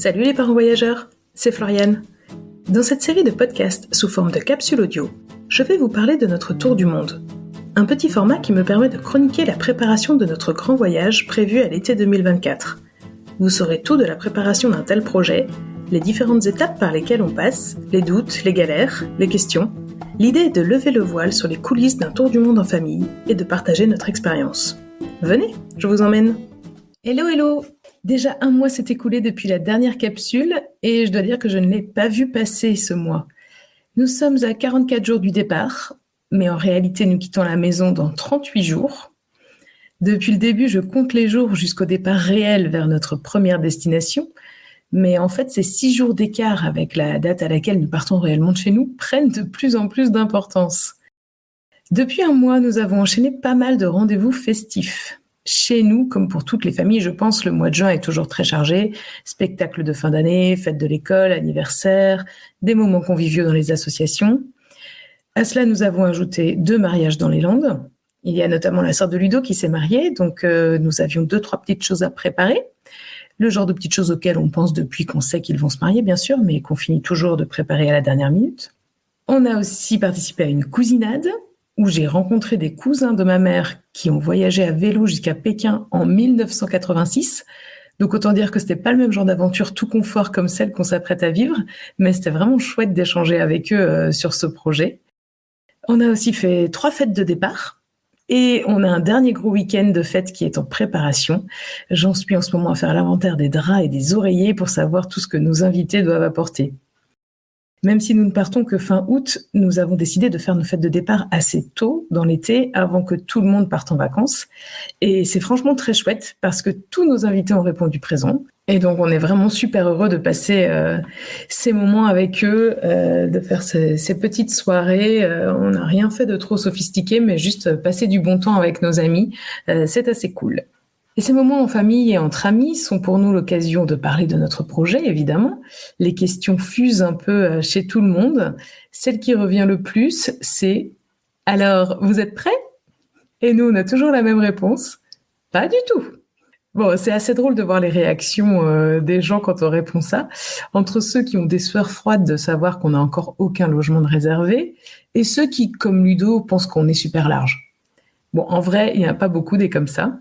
Salut les parents voyageurs, c'est Floriane. Dans cette série de podcasts sous forme de capsules audio, je vais vous parler de notre tour du monde. Un petit format qui me permet de chroniquer la préparation de notre grand voyage prévu à l'été 2024. Vous saurez tout de la préparation d'un tel projet, les différentes étapes par lesquelles on passe, les doutes, les galères, les questions. L'idée est de lever le voile sur les coulisses d'un tour du monde en famille et de partager notre expérience. Venez, je vous emmène. Hello. Déjà un mois s'est écoulé depuis la dernière capsule et je dois dire que je ne l'ai pas vu passer ce mois. Nous sommes à 44 jours du départ, mais en réalité nous quittons la maison dans 38 jours. Depuis le début, je compte les jours jusqu'au départ réel vers notre première destination, mais en fait ces 6 jours d'écart avec la date à laquelle nous partons réellement de chez nous prennent de plus en plus d'importance. Depuis un mois, nous avons enchaîné pas mal de rendez-vous festifs. Chez nous, comme pour toutes les familles, je pense, le mois de juin est toujours très chargé. Spectacles de fin d'année, fêtes de l'école, anniversaires, des moments conviviaux dans les associations. À cela, nous avons ajouté 2 mariages dans les Landes. Il y a notamment la sœur de Ludo qui s'est mariée, donc nous avions 2-3 petites choses à préparer. Le genre de petites choses auxquelles on pense depuis qu'on sait qu'ils vont se marier, bien sûr, mais qu'on finit toujours de préparer à la dernière minute. On a aussi participé à une cousinade, où j'ai rencontré des cousins de ma mère qui ont voyagé à vélo jusqu'à Pékin en 1986. Donc autant dire que c'était pas le même genre d'aventure tout confort comme celle qu'on s'apprête à vivre, mais c'était vraiment chouette d'échanger avec eux sur ce projet. On a aussi fait 3 fêtes de départ et on a un dernier gros week-end de fête qui est en préparation. J'en suis en ce moment à faire l'inventaire des draps et des oreillers pour savoir tout ce que nos invités doivent apporter. Même si nous ne partons que fin août, nous avons décidé de faire nos fêtes de départ assez tôt dans l'été, avant que tout le monde parte en vacances. Et c'est franchement très chouette parce que tous nos invités ont répondu présent. Et donc on est vraiment super heureux de passer ces moments avec eux, de faire ces petites soirées. On n'a rien fait de trop sophistiqué, mais juste passer du bon temps avec nos amis. C'est assez cool. Et ces moments en famille et entre amis sont pour nous l'occasion de parler de notre projet, évidemment. Les questions fusent un peu chez tout le monde. Celle qui revient le plus, c'est « Alors, vous êtes prêts ?» Et nous, on a toujours la même réponse « Pas du tout !» Bon, c'est assez drôle de voir les réactions des gens quand on répond ça. Entre ceux qui ont des sueurs froides de savoir qu'on n'a encore aucun logement de réservé et ceux qui, comme Ludo, pensent qu'on est super large. Bon, en vrai, il n'y en a pas beaucoup des comme ça.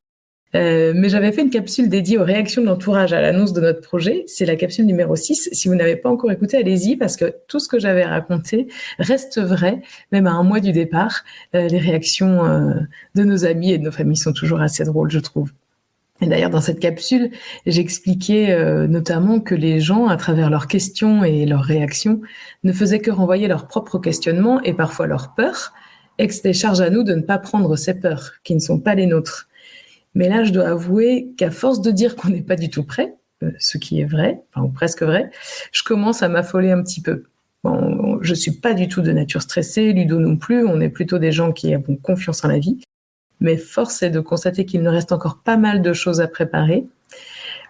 Mais j'avais fait une capsule dédiée aux réactions de l'entourage à l'annonce de notre projet. C'est la capsule numéro 6. Si vous n'avez pas encore écouté, allez-y, parce que tout ce que j'avais raconté reste vrai, même à un mois du départ. Les réactions de nos amis et de nos familles sont toujours assez drôles, je trouve. Et d'ailleurs, dans cette capsule, j'expliquais notamment que les gens, à travers leurs questions et leurs réactions, ne faisaient que renvoyer leurs propres questionnements et parfois leurs peurs, et que c'était charge à nous de ne pas prendre ces peurs, qui ne sont pas les nôtres. Mais là, je dois avouer qu'à force de dire qu'on n'est pas du tout prêt, ce qui est vrai, enfin, ou presque vrai, je commence à m'affoler un petit peu. Bon, je suis pas du tout de nature stressée, Ludo non plus, on est plutôt des gens qui avons confiance en la vie. Mais force est de constater qu'il nous reste encore pas mal de choses à préparer.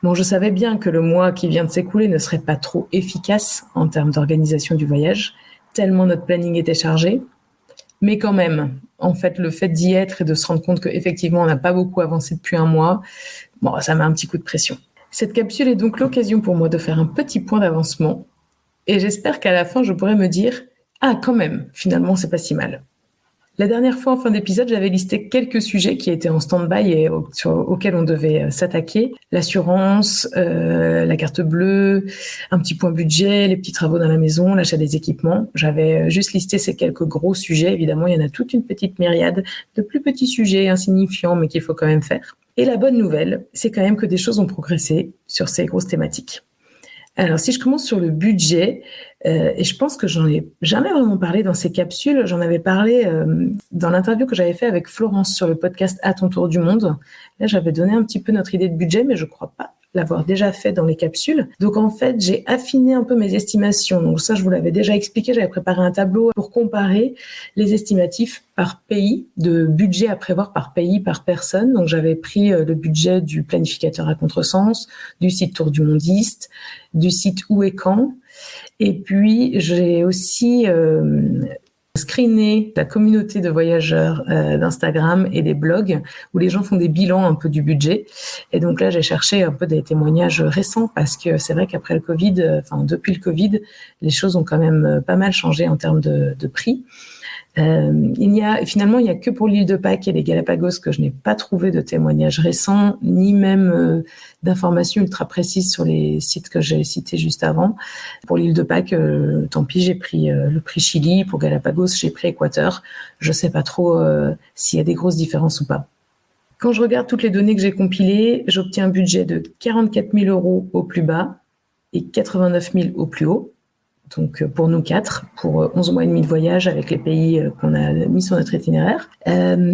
Bon, je savais bien que le mois qui vient de s'écouler ne serait pas trop efficace en termes d'organisation du voyage, tellement notre planning était chargé. Mais quand même, en fait, le fait d'y être et de se rendre compte qu'effectivement, on n'a pas beaucoup avancé depuis un mois, bon, ça met un petit coup de pression. Cette capsule est donc l'occasion pour moi de faire un petit point d'avancement et j'espère qu'à la fin, je pourrai me dire « Ah, quand même, finalement, c'est pas si mal ». La dernière fois, en fin d'épisode, j'avais listé quelques sujets qui étaient en stand-by et auxquels on devait s'attaquer. L'assurance, la carte bleue, un petit point budget, les petits travaux dans la maison, l'achat des équipements. J'avais juste listé ces quelques gros sujets. Évidemment, il y en a toute une petite myriade de plus petits sujets insignifiants, mais qu'il faut quand même faire. Et la bonne nouvelle, c'est quand même que des choses ont progressé sur ces grosses thématiques. Alors, si je commence sur le budget, et je pense que j'en ai jamais vraiment parlé dans ces capsules, j'en avais parlé dans l'interview que j'avais fait avec Florence sur le podcast À ton tour du monde. Là, j'avais donné un petit peu notre idée de budget, mais je crois pas l'avoir déjà fait dans les capsules. Donc, en fait, j'ai affiné un peu mes estimations. Donc, ça, je vous l'avais déjà expliqué. J'avais préparé un tableau pour comparer les estimatifs par pays, de budget à prévoir par pays, par personne. Donc, j'avais pris le budget du planificateur à contresens, du site Tour du Mondiste, du site Où et Quand. Et puis, j'ai aussi screené la communauté de voyageurs d'Instagram et des blogs où les gens font des bilans un peu du budget. Et donc là, j'ai cherché un peu des témoignages récents parce que c'est vrai qu'après le Covid, depuis le Covid, les choses ont quand même pas mal changé en termes de prix. Il y a que pour l'île de Pâques et les Galapagos que je n'ai pas trouvé de témoignages récents, ni même d'informations ultra précises sur les sites que j'ai cités juste avant. Pour l'île de Pâques, tant pis, j'ai pris le prix Chili. Pour Galapagos, j'ai pris Équateur. Je sais pas trop s'il y a des grosses différences ou pas. Quand je regarde toutes les données que j'ai compilées, j'obtiens un budget de 44 000 € au plus bas et 89 000 au plus haut. Donc pour nous 4, pour 11 mois et demi de voyage avec les pays qu'on a mis sur notre itinéraire.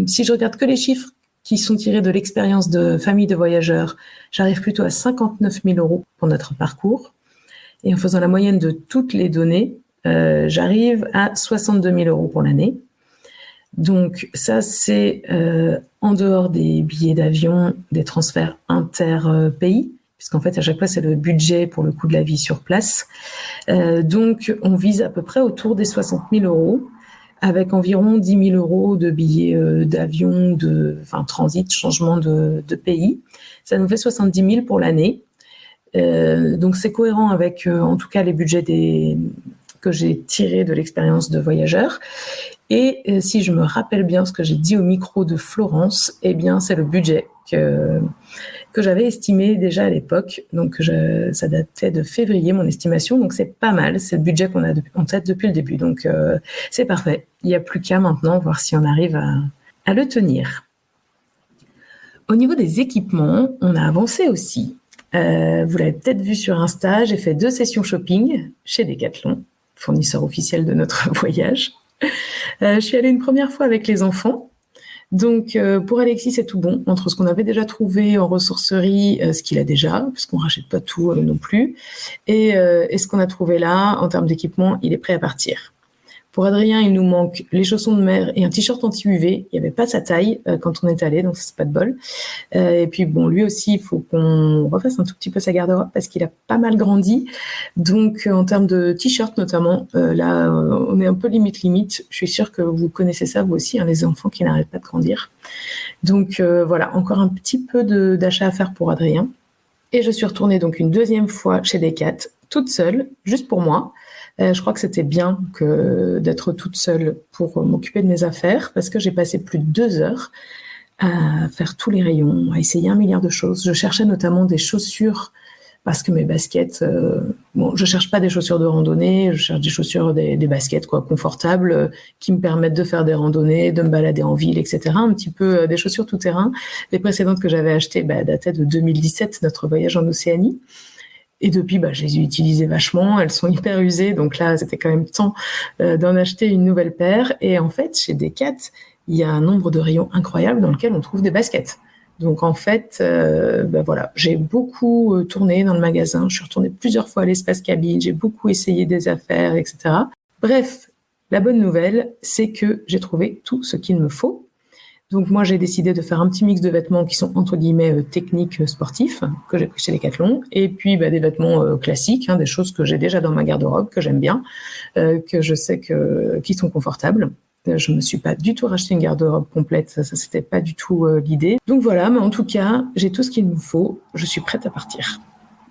Si je regarde que les chiffres qui sont tirés de l'expérience de famille de voyageurs, j'arrive plutôt à 59 000 € pour notre parcours. Et en faisant la moyenne de toutes les données, j'arrive à 62 000 € pour l'année. Donc ça, c'est en dehors des billets d'avion, des transferts inter-pays, puisqu'en fait, à chaque fois, c'est le budget pour le coût de la vie sur place. Donc, on vise à peu près autour des 60 000 €, avec environ 10 000 € de billets d'avion, transit, changement de pays. Ça nous fait 70 000 pour l'année. Donc, c'est cohérent avec, en tout cas, les budgets que j'ai tirés de l'expérience de voyageur. Et si je me rappelle bien ce que j'ai dit au micro de Florence, eh bien, c'est le budget que j'avais estimé déjà à l'époque. Donc, ça datait de février, mon estimation. Donc, c'est pas mal. C'est le budget qu'on a en tête depuis le début. Donc, c'est parfait. Il n'y a plus qu'à maintenant voir si on arrive à le tenir. Au niveau des équipements, on a avancé aussi. Vous l'avez peut-être vu sur Insta, j'ai fait 2 sessions shopping chez Decathlon, fournisseur officiel de notre voyage. Je suis allée une première fois avec les enfants. Donc, pour Alexis, c'est tout bon. Entre ce qu'on avait déjà trouvé en ressourcerie, ce qu'il a déjà, parce qu'on rachète pas tout non plus, et ce qu'on a trouvé là, en termes d'équipement, il est prêt à partir. Pour Adrien, il nous manque les chaussons de mer et un t-shirt anti-UV. Il n'y avait pas sa taille quand on est allé, donc c'est pas de bol. Et puis bon, lui aussi, il faut qu'on refasse un tout petit peu sa garde-robe parce qu'il a pas mal grandi. Donc en termes de t-shirt notamment, là, on est un peu limite. Je suis sûre que vous connaissez ça vous aussi, les enfants qui n'arrêtent pas de grandir. Donc voilà, encore un petit peu d'achat à faire pour Adrien. Et je suis retournée donc une deuxième fois chez Decat, toute seule, juste pour moi. Je crois que c'était bien d'être toute seule pour m'occuper de mes affaires parce que j'ai passé plus de 2 heures à faire tous les rayons, à essayer 1 milliard de choses. Je cherchais notamment des chaussures parce que mes baskets, je cherche pas des chaussures de randonnée, je cherche des chaussures, des baskets confortables qui me permettent de faire des randonnées, de me balader en ville, etc. Un petit peu des chaussures tout terrain. Les précédentes que j'avais achetées dataient de 2017, notre voyage en Océanie. Et depuis, je les ai utilisées vachement. Elles sont hyper usées. Donc là, c'était quand même temps d'en acheter une nouvelle paire. Et en fait, chez Decat, il y a un nombre de rayons incroyable dans lequel on trouve des baskets. Donc en fait, voilà, j'ai beaucoup tourné dans le magasin. Je suis retournée plusieurs fois à l'espace cabine. J'ai beaucoup essayé des affaires, etc. Bref, la bonne nouvelle, c'est que j'ai trouvé tout ce qu'il me faut. Donc moi, j'ai décidé de faire un petit mix de vêtements qui sont entre guillemets techniques sportifs, que j'ai pris chez Decathlon, et puis des vêtements classiques, des choses que j'ai déjà dans ma garde-robe, que j'aime bien, que je sais qui sont confortables. Je me suis pas du tout racheté une garde-robe complète, ça c'était pas du tout l'idée. Donc voilà, mais en tout cas, j'ai tout ce qu'il me faut, je suis prête à partir.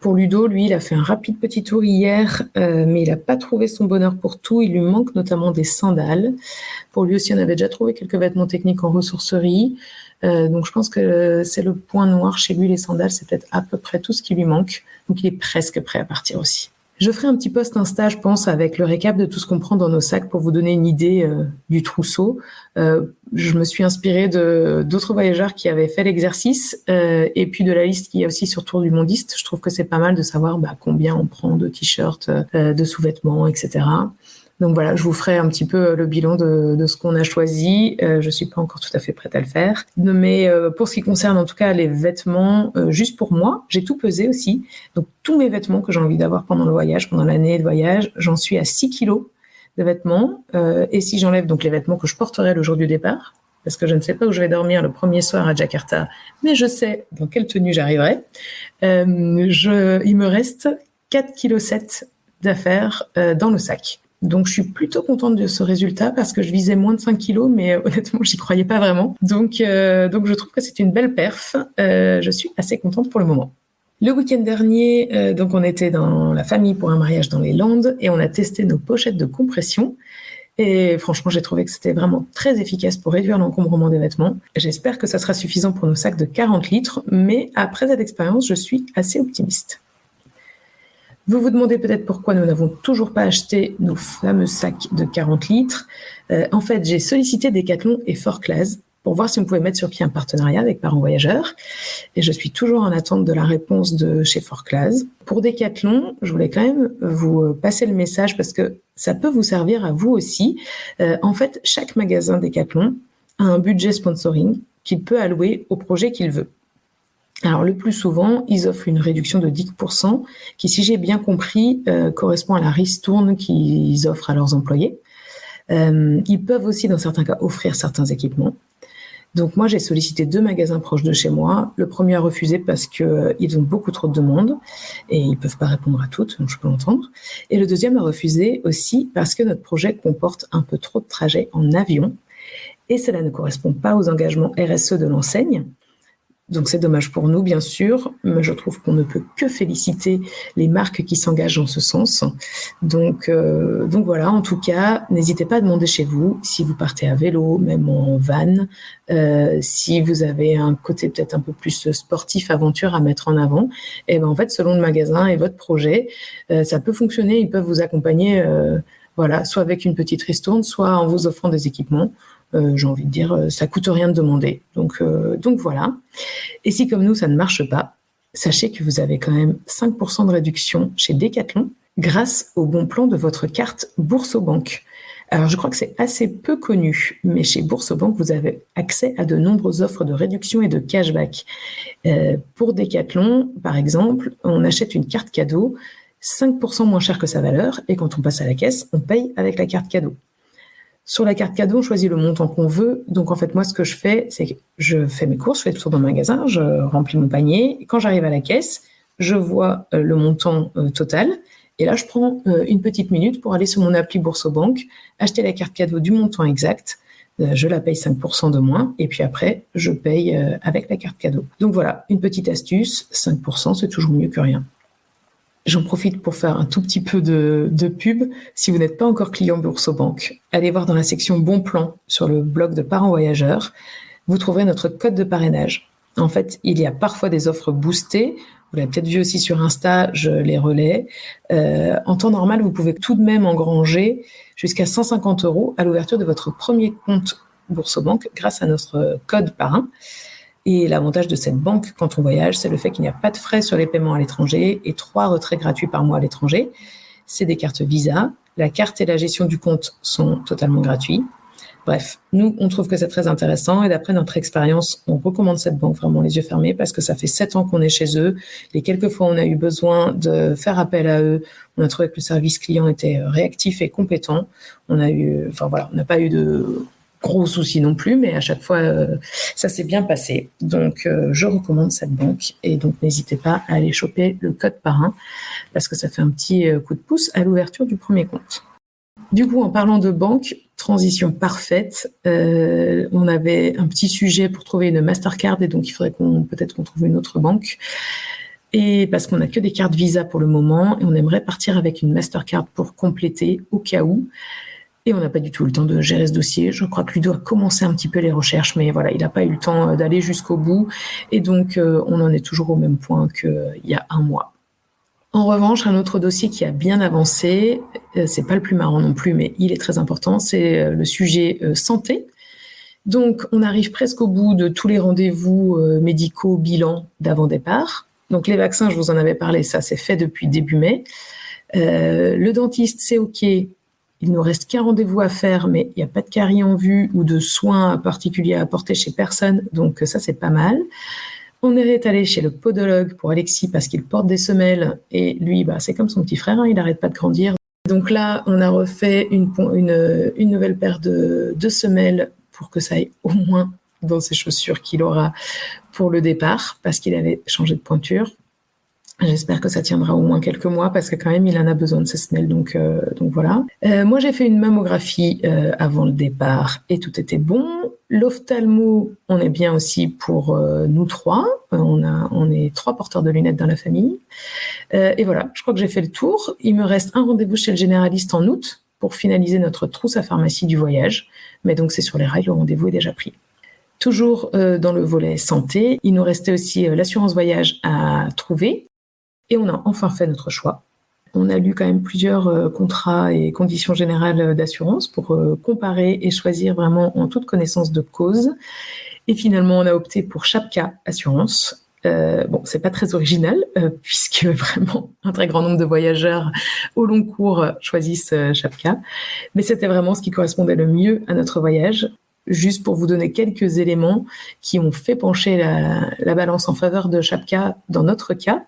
Pour Ludo, lui, il a fait un rapide petit tour hier, mais il n'a pas trouvé son bonheur pour tout. Il lui manque notamment des sandales. Pour lui aussi, on avait déjà trouvé quelques vêtements techniques en ressourcerie. Donc je pense que c'est le point noir chez lui, les sandales, c'est peut-être à peu près tout ce qui lui manque. Donc il est presque prêt à partir aussi. Je ferai un petit post Insta, je pense, avec le récap de tout ce qu'on prend dans nos sacs pour vous donner une idée du trousseau. Je me suis inspirée d'autres voyageurs qui avaient fait l'exercice et puis de la liste qu'il y a aussi sur Tour du Mondiste. Je trouve que c'est pas mal de savoir combien on prend de t-shirts, de sous-vêtements, etc. Donc voilà, je vous ferai un petit peu le bilan de ce qu'on a choisi. Je suis pas encore tout à fait prête à le faire. Mais pour ce qui concerne en tout cas les vêtements, juste pour moi, j'ai tout pesé aussi. Donc tous mes vêtements que j'ai envie d'avoir pendant le voyage, pendant l'année de voyage, j'en suis à 6 kilos de vêtements. Et si j'enlève donc les vêtements que je porterai le jour du départ, parce que je ne sais pas où je vais dormir le premier soir à Jakarta, mais je sais dans quelle tenue j'arriverai, il me reste 4,7 kg d'affaires dans le sac. Donc, je suis plutôt contente de ce résultat parce que je visais moins de 5 kilos, mais honnêtement, j'y croyais pas vraiment. Donc, je trouve que c'est une belle perf. Je suis assez contente pour le moment. Le week-end dernier, donc on était dans la famille pour un mariage dans les Landes et on a testé nos pochettes de compression. Et franchement, j'ai trouvé que c'était vraiment très efficace pour réduire l'encombrement des vêtements. J'espère que ça sera suffisant pour nos sacs de 40 litres, mais après cette expérience, je suis assez optimiste. Vous vous demandez peut-être pourquoi nous n'avons toujours pas acheté nos fameux sacs de 40 litres. En fait, j'ai sollicité Decathlon et 4Class pour voir si on pouvait mettre sur pied un partenariat avec Parents Voyageurs. Et je suis toujours en attente de la réponse de chez 4Class. Pour Decathlon, je voulais quand même vous passer le message parce que ça peut vous servir à vous aussi. En fait, chaque magasin Decathlon a un budget sponsoring qu'il peut allouer au projet qu'il veut. Alors, le plus souvent, ils offrent une réduction de 10% qui, si j'ai bien compris, correspond à la ristourne qu'ils offrent à leurs employés. Ils peuvent aussi, dans certains cas, offrir certains équipements. Donc, moi, j'ai sollicité 2 magasins proches de chez moi. Le premier a refusé parce qu'ils ont beaucoup trop de demandes et ils ne peuvent pas répondre à toutes, donc je peux l'entendre. Et le deuxième a refusé aussi parce que notre projet comporte un peu trop de trajets en avion et cela ne correspond pas aux engagements RSE de l'enseigne. Donc c'est dommage pour nous, bien sûr, mais je trouve qu'on ne peut que féliciter les marques qui s'engagent en ce sens. Donc voilà, en tout cas, n'hésitez pas à demander chez vous si vous partez à vélo, même en van, si vous avez un côté peut-être un peu plus sportif, aventure à mettre en avant. Et ben en fait, selon le magasin et votre projet, ça peut fonctionner. Ils peuvent vous accompagner, soit avec une petite ristourne, soit en vous offrant des équipements. J'ai envie de dire, ça coûte rien de demander. Donc voilà. Et si comme nous, ça ne marche pas, sachez que vous avez quand même 5% de réduction chez Decathlon grâce au bon plan de votre carte Boursobank. Alors, je crois que c'est assez peu connu, mais chez Boursobank, vous avez accès à de nombreuses offres de réduction et de cashback. Pour Decathlon, par exemple, on achète une carte cadeau 5% moins cher que sa valeur, et quand on passe à la caisse, on paye avec la carte cadeau. Sur la carte cadeau, on choisit le montant qu'on veut. Donc, en fait, moi, ce que je fais, c'est que je fais mes courses, je fais le tour dans le magasin, je remplis mon panier. Et quand j'arrive à la caisse, je vois le montant total. Et là, je prends une petite minute pour aller sur mon appli Boursobank, acheter la carte cadeau du montant exact. Je la paye 5% de moins. Et puis après, je paye avec la carte cadeau. Donc voilà, une petite astuce. 5%, c'est toujours mieux que rien. J'en profite pour faire un tout petit peu de pub. Si vous n'êtes pas encore client Boursobank, allez voir dans la section Bon Plan sur le blog de Parents Voyageurs. Vous trouverez notre code de parrainage. En fait, il y a parfois des offres boostées. Vous l'avez peut-être vu aussi sur Insta, je les relais. En temps normal, vous pouvez tout de même engranger jusqu'à 150 € à l'ouverture de votre premier compte Boursobank grâce à notre code parrain. Et l'avantage de cette banque, quand on voyage, c'est le fait qu'il n'y a pas de frais sur les paiements à l'étranger et 3 retraits gratuits par mois à l'étranger. C'est des cartes Visa. La carte et la gestion du compte sont totalement gratuits. Bref, nous, on trouve que c'est très intéressant et d'après notre expérience, on recommande cette banque vraiment les yeux fermés parce que ça fait 7 ans qu'on est chez eux. Les quelques fois où on a eu besoin de faire appel à eux, on a trouvé que le service client était réactif et compétent. On n'a pas eu de gros soucis non plus, mais à chaque fois, ça s'est bien passé. Donc, je recommande cette banque et donc n'hésitez pas à aller choper le code parrain parce que ça fait un petit coup de pouce à l'ouverture du premier compte. Du coup, en parlant de banque, transition parfaite, on avait un petit sujet pour trouver une Mastercard et donc il faudrait peut-être qu'on trouve une autre banque. Et parce qu'on n'a que des cartes Visa pour le moment et on aimerait partir avec une Mastercard pour compléter au cas où. Et on n'a pas du tout eu le temps de gérer ce dossier. Je crois que Ludo a commencé un petit peu les recherches, mais voilà, il n'a pas eu le temps d'aller jusqu'au bout. Et donc, on en est toujours au même point qu'il y a un mois. En revanche, un autre dossier qui a bien avancé, c'est pas le plus marrant non plus, mais il est très important, c'est le sujet santé. Donc, on arrive presque au bout de tous les rendez-vous médicaux, bilans d'avant-départ. Donc, les vaccins, je vous en avais parlé, ça c'est fait depuis début mai. Le dentiste, c'est OK. Il ne nous reste qu'un rendez-vous à faire, mais il n'y a pas de carie en vue ou de soins particuliers à apporter chez personne, donc ça, c'est pas mal. On est allé chez le podologue pour Alexis parce qu'il porte des semelles et lui, c'est comme son petit frère, il n'arrête pas de grandir. Donc là, on a refait une nouvelle paire de semelles pour que ça aille au moins dans ses chaussures qu'il aura pour le départ parce qu'il allait changer de pointure. J'espère que ça tiendra au moins quelques mois parce que quand même, il en a besoin de ces semelles. Donc voilà. Moi, j'ai fait une mammographie avant le départ et tout était bon. L'ophtalmo, on est bien aussi pour nous trois. On est 3 porteurs de lunettes dans la famille. Et voilà, je crois que j'ai fait le tour. Il me reste un rendez-vous chez le généraliste en août pour finaliser notre trousse à pharmacie du voyage. Mais donc, c'est sur les rails, le rendez-vous est déjà pris. Toujours dans le volet santé, il nous restait aussi l'assurance voyage à trouver. Et on a enfin fait notre choix. On a lu quand même plusieurs contrats et conditions générales d'assurance pour comparer et choisir vraiment en toute connaissance de cause. Et finalement, on a opté pour Chapka Assurance. C'est pas très original puisque vraiment un très grand nombre de voyageurs au long cours choisissent Chapka. Mais c'était vraiment ce qui correspondait le mieux à notre voyage. Juste pour vous donner quelques éléments qui ont fait pencher la balance en faveur de Chapka dans notre cas,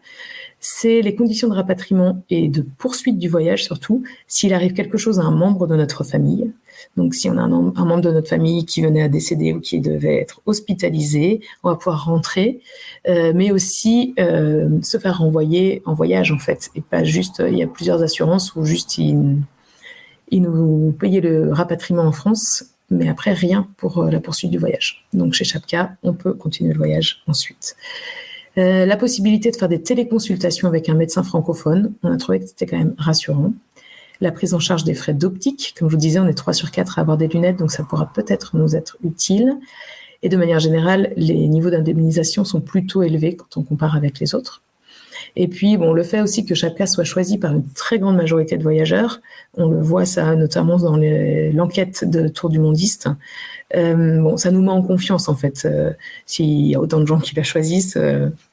c'est les conditions de rapatriement et de poursuite du voyage surtout, s'il arrive quelque chose à un membre de notre famille. Donc si on a un membre de notre famille qui venait à décéder ou qui devait être hospitalisé, on va pouvoir rentrer, mais aussi se faire renvoyer en voyage en fait. Et pas juste, il y a plusieurs assurances où juste ils nous payaient le rapatriement en France, mais après rien pour la poursuite du voyage. Donc chez Chapka, on peut continuer le voyage ensuite. La possibilité de faire des téléconsultations avec un médecin francophone, on a trouvé que c'était quand même rassurant. La prise en charge des frais d'optique, comme je vous disais, on est 3 sur 4 à avoir des lunettes, donc ça pourra peut-être nous être utile. Et de manière générale, les niveaux d'indemnisation sont plutôt élevés quand on compare avec les autres. Et puis, le fait aussi que Chapka soit choisi par une très grande majorité de voyageurs, on le voit ça notamment dans l'enquête de Tour du Mondiste, ça nous met en confiance en fait. S'il y a autant de gens qui la choisissent,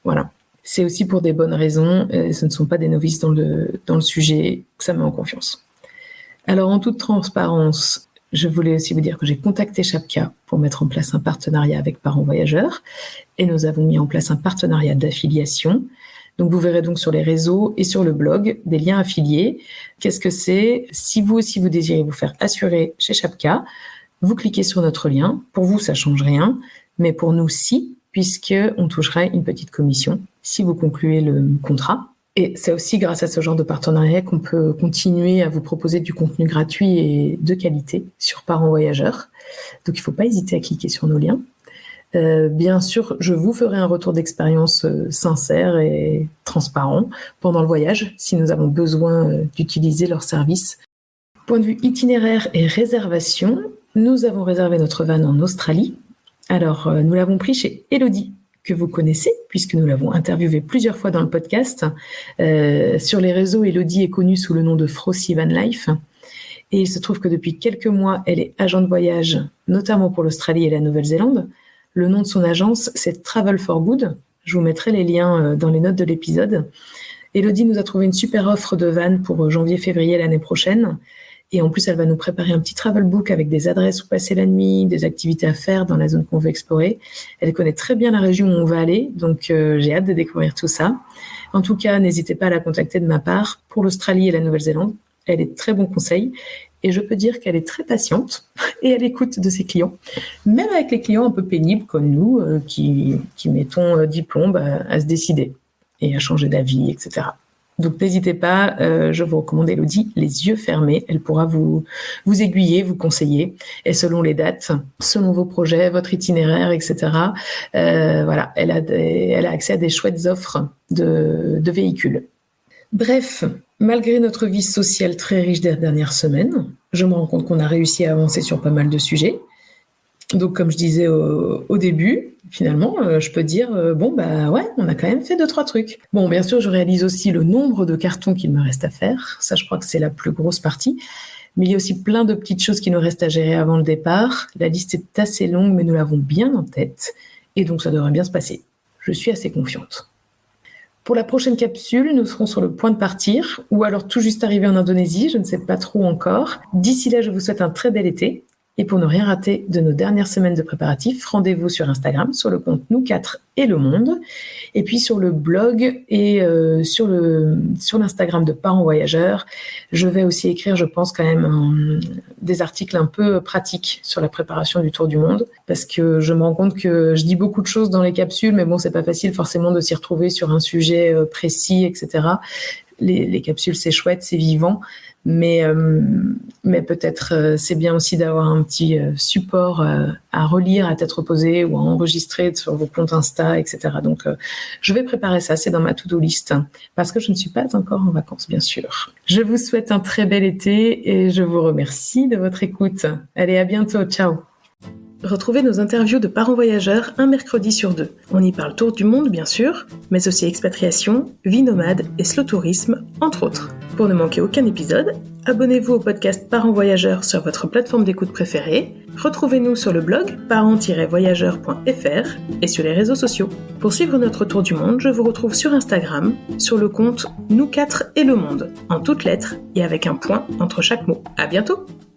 voilà. C'est aussi pour des bonnes raisons, ce ne sont pas des novices dans le sujet, que ça met en confiance. Alors en toute transparence, je voulais aussi vous dire que j'ai contacté Chapka pour mettre en place un partenariat avec Parents Voyageurs et nous avons mis en place un partenariat d'affiliation. Donc vous verrez donc sur les réseaux et sur le blog des liens affiliés. Qu'est-ce que c'est ? Si vous aussi vous désirez vous faire assurer chez Chapka, vous cliquez sur notre lien. Pour vous, ça ne change rien, mais pour nous, si, puisqu'on toucherait une petite commission si vous concluez le contrat. Et c'est aussi grâce à ce genre de partenariat qu'on peut continuer à vous proposer du contenu gratuit et de qualité sur Parents Voyageurs. Donc il ne faut pas hésiter à cliquer sur nos liens. Bien sûr, je vous ferai un retour d'expérience sincère et transparent pendant le voyage si nous avons besoin d'utiliser leurs services. Point de vue itinéraire et réservation, nous avons réservé notre van en Australie. Alors, nous l'avons pris chez Elodie, que vous connaissez, puisque nous l'avons interviewée plusieurs fois dans le podcast. Sur les réseaux, Elodie est connue sous le nom de Frosty Van Life. Et il se trouve que depuis quelques mois, elle est agent de voyage, notamment pour l'Australie et la Nouvelle-Zélande. Le nom de son agence, c'est Travel for Good. Je vous mettrai les liens dans les notes de l'épisode. Elodie nous a trouvé une super offre de van pour janvier-février l'année prochaine. Et en plus, elle va nous préparer un petit travel book avec des adresses où passer la nuit, des activités à faire dans la zone qu'on veut explorer. Elle connaît très bien la région où on va aller, donc j'ai hâte de découvrir tout ça. En tout cas, n'hésitez pas à la contacter de ma part pour l'Australie et la Nouvelle-Zélande. Elle est de très bons conseils et je peux dire qu'elle est très patiente et à l'écoute de ses clients, même avec les clients un peu pénibles comme nous qui mettons diplôme à se décider et à changer d'avis, etc. Donc n'hésitez pas, je vous recommande Elodie, les yeux fermés, elle pourra vous aiguiller, vous conseiller, et selon les dates, selon vos projets, votre itinéraire, etc. Voilà, elle a accès à des chouettes offres de véhicules. Bref, malgré notre vie sociale très riche des dernières semaines, je me rends compte qu'on a réussi à avancer sur pas mal de sujets. Donc, comme je disais au début, finalement, je peux dire, ouais, on a quand même fait 2-3 trucs. Bon, bien sûr, je réalise aussi le nombre de cartons qu'il me reste à faire. Ça, je crois que c'est la plus grosse partie. Mais il y a aussi plein de petites choses qui nous restent à gérer avant le départ. La liste est assez longue, mais nous l'avons bien en tête. Et donc, ça devrait bien se passer. Je suis assez confiante. Pour la prochaine capsule, nous serons sur le point de partir, ou alors tout juste arrivé en Indonésie, je ne sais pas trop encore. D'ici là, je vous souhaite un très bel été. Et pour ne rien rater de nos dernières semaines de préparatifs, rendez-vous sur Instagram, sur le compte Nous 4 et le Monde, et puis sur le blog et sur l'Instagram de Parents Voyageurs. Je vais aussi écrire, je pense, quand même des articles un peu pratiques sur la préparation du Tour du Monde, parce que je me rends compte que je dis beaucoup de choses dans les capsules, mais bon, c'est pas facile forcément de s'y retrouver sur un sujet précis, etc. Les capsules, c'est chouette, c'est vivant, mais peut-être c'est bien aussi d'avoir un petit support à relire à tête reposée ou à enregistrer sur vos comptes Insta, etc. Donc, je vais préparer ça, c'est dans ma to-do list, parce que je ne suis pas encore en vacances, bien sûr. Je vous souhaite un très bel été et je vous remercie de votre écoute. Allez, à bientôt, ciao. Retrouvez nos interviews de parents voyageurs un mercredi sur 2. On y parle tour du monde, bien sûr, mais aussi expatriation, vie nomade et slow tourisme, entre autres. Pour ne manquer aucun épisode, abonnez-vous au podcast Parents Voyageurs sur votre plateforme d'écoute préférée. Retrouvez-nous sur le blog parents-voyageurs.fr et sur les réseaux sociaux. Pour suivre notre tour du monde, je vous retrouve sur Instagram, sur le compte Nous 4 et le Monde, en toutes lettres et avec un point entre chaque mot. À bientôt!